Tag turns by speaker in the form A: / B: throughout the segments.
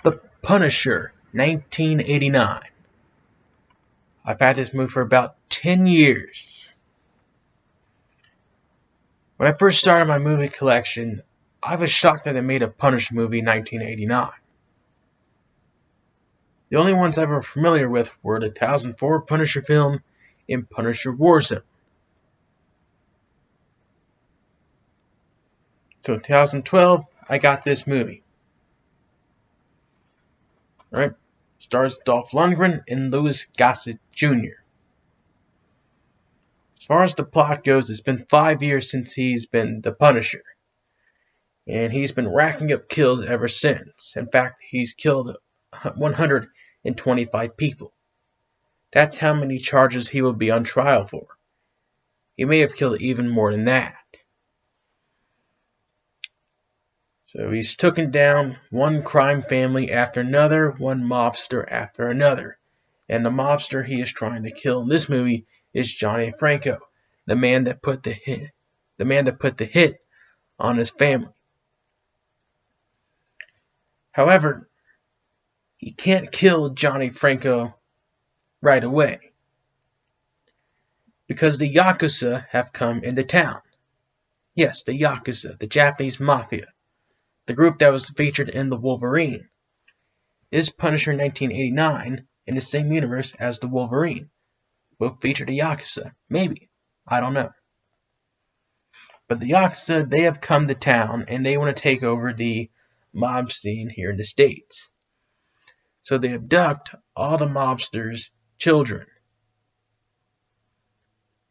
A: The Punisher, 1989. I've had this movie for about 10 years. When I first started my movie collection, I was shocked that they made a Punisher movie in 1989. The only ones I was familiar with were the 2004 Punisher film and Punisher Warzone. So in 2012, I got this movie. Right? Stars Dolph Lundgren and Louis Gossett Jr. As far as the plot goes, it's been 5 years since he's been the Punisher. And he's been racking up kills ever since. In fact, he's killed 125 people. That's how many charges he will be on trial for. He may have killed even more than that. So he's taken down one crime family after another, one mobster after another. And the mobster he is trying to kill in this movie is Johnny Franco, the man that put the hit on his family. However, he can't kill Johnny Franco right away, because the Yakuza have come into town. Yes, the Yakuza, the Japanese mafia, the group that was featured in The Wolverine. Is Punisher 1989 in the same universe as the Wolverine? Will feature the Yakuza? Maybe. I don't know. But the Yakuza, they have come to town and they want to take over the mob scene here in the States. So they abduct all the mobsters' children.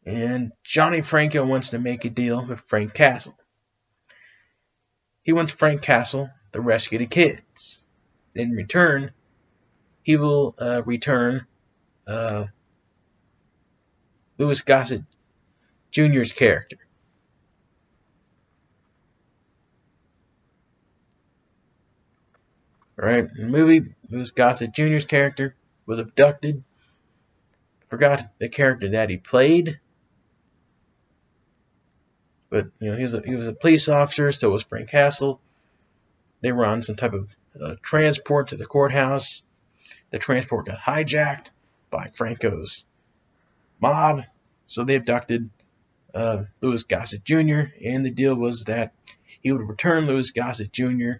A: And Johnny Franco wants to make a deal with Frank Castle. He wants Frank Castle to rescue the kids. In return, he will return Louis Gossett Jr.'s character. Alright, in the movie, Louis Gossett Jr.'s character was abducted. Forgot the character that he played. But he was a police officer, so was Frank Castle. They were on some type of transport to the courthouse. The transport got hijacked by Franco's mob, so they abducted Louis Gossett Jr., and the deal was that he would return Louis Gossett Jr.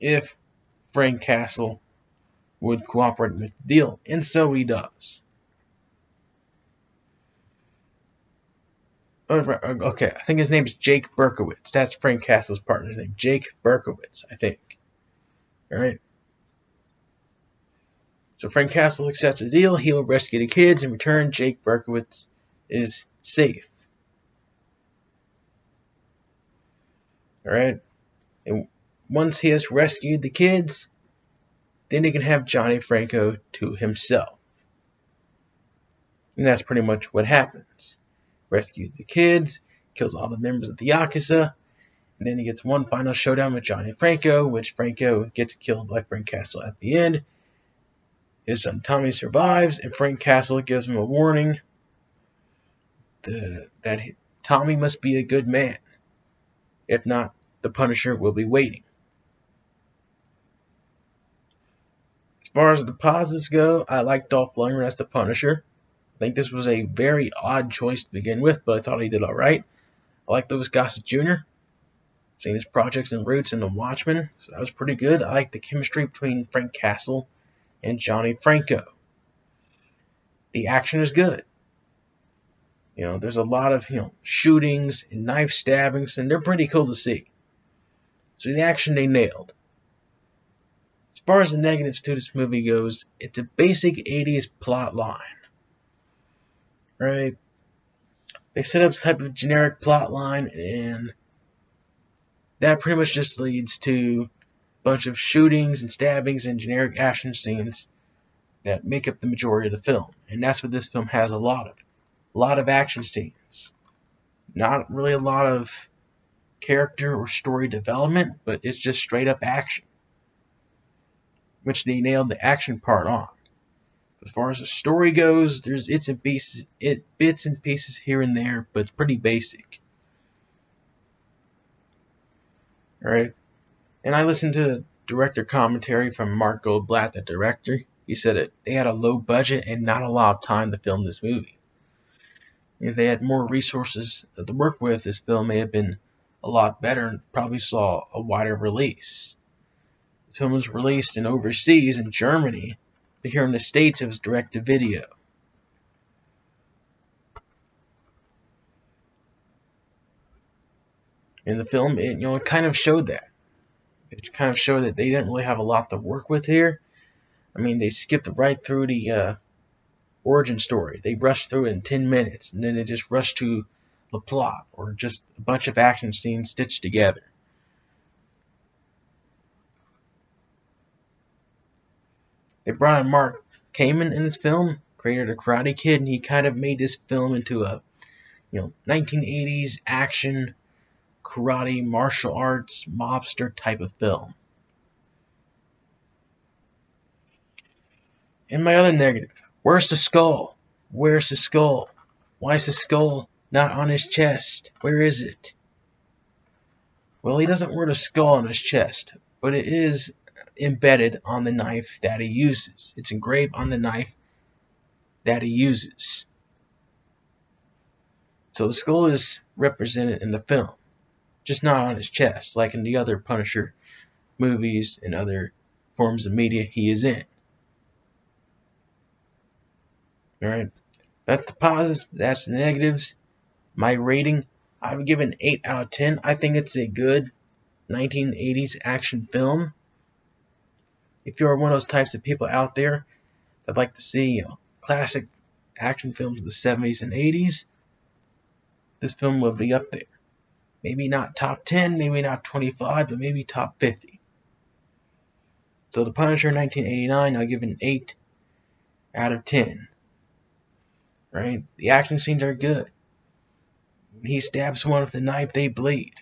A: if Frank Castle would cooperate with the deal, and so he does. Okay, I think his name is Jake Berkowitz. That's Frank Castle's partner's name, Jake Berkowitz, I think. Alright. So Frank Castle accepts the deal. He will rescue the kids. In return, Jake Berkowitz is safe. Alright. And once he has rescued the kids, then he can have Johnny Franco to himself. And that's pretty much what happens. Rescues the kids, kills all the members of the Yakuza, and then he gets one final showdown with Johnny Franco, which Franco gets killed by Frank Castle at the end. His son Tommy survives, and Frank Castle gives him a warning that Tommy must be a good man. If not, the Punisher will be waiting. As far as the positives go, I like Dolph Lundgren as the Punisher. I think this was a very odd choice to begin with, but I thought he did alright. I like Louis Gossett Jr. Seen his projects and Roots and The Watchmen, so that was pretty good. I like the chemistry between Frank Castle and Johnny Franco. The action is good. There's a lot of shootings and knife stabbings, and they're pretty cool to see. So the action they nailed. As far as the negatives to this movie goes, it's a basic 80s plot line. Right? They set up a type of generic plot line, and that pretty much just leads to a bunch of shootings and stabbings and generic action scenes that make up the majority of the film. And that's what this film has a lot of. A lot of action scenes. Not really a lot of character or story development, but it's just straight up action. Which they nailed the action part on. As far as the story goes, there's bits and pieces here and there, but it's pretty basic. Alright? And I listened to director commentary from Mark Goldblatt, the director. He said that they had a low budget and not a lot of time to film this movie. If they had more resources to work with, this film may have been a lot better and probably saw a wider release. The film was released overseas in Germany, but here in the States it was direct to video. In the film, it kind of showed that. It kind of showed that they didn't really have a lot to work with here. I mean, they skipped right through the origin story. They rushed through it in 10 minutes, and then they just rushed to the plot, or just a bunch of action scenes stitched together. They brought in Mark Kamen in this film, creator of Karate Kid, and he kind of made this film into a 1980s action, karate, martial arts, mobster type of film. And my other negative, where's the skull? Where's the skull? Why is the skull not on his chest? Where is it? Well, he doesn't wear the skull on his chest, but it is embedded on the knife that he uses. It's engraved on the knife that he uses. So the skull is represented in the film, just not on his chest, like in the other Punisher movies and other forms of media he is in. Alright, that's the positives, that's the negatives. My rating, I would give it an 8 out of 10. I think it's a good 1980s action film. If you're one of those types of people out there that like to see classic action films of the 70s and 80s, this film will be up there. Maybe not top 10, maybe not 25, but maybe top 50. So The Punisher 1989, I'll give it an 8 out of 10. Right? The action scenes are good. When he stabs someone with a knife, they bleed.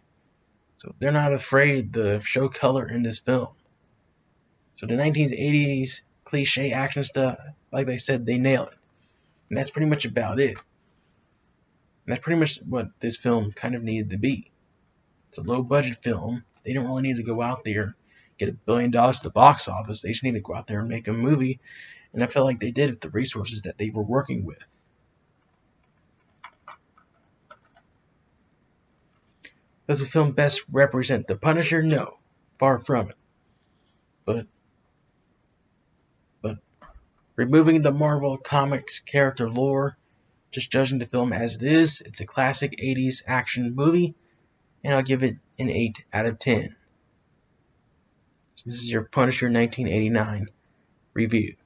A: So they're not afraid to show color in this film. So the 1980s cliche action stuff, like I said, they nail it. And that's pretty much about it. And that's pretty much what this film kind of needed to be. It's a low budget film. They don't really need to go out there, get $1 billion at the box office. They just need to go out there and make a movie. And I felt like they did with the resources that they were working with. Does the film best represent the Punisher? No, far from it. But removing the Marvel Comics character lore, just judging the film as it is, it's a classic 80s action movie, and I'll give it an 8 out of 10. So this is your Punisher 1989 review.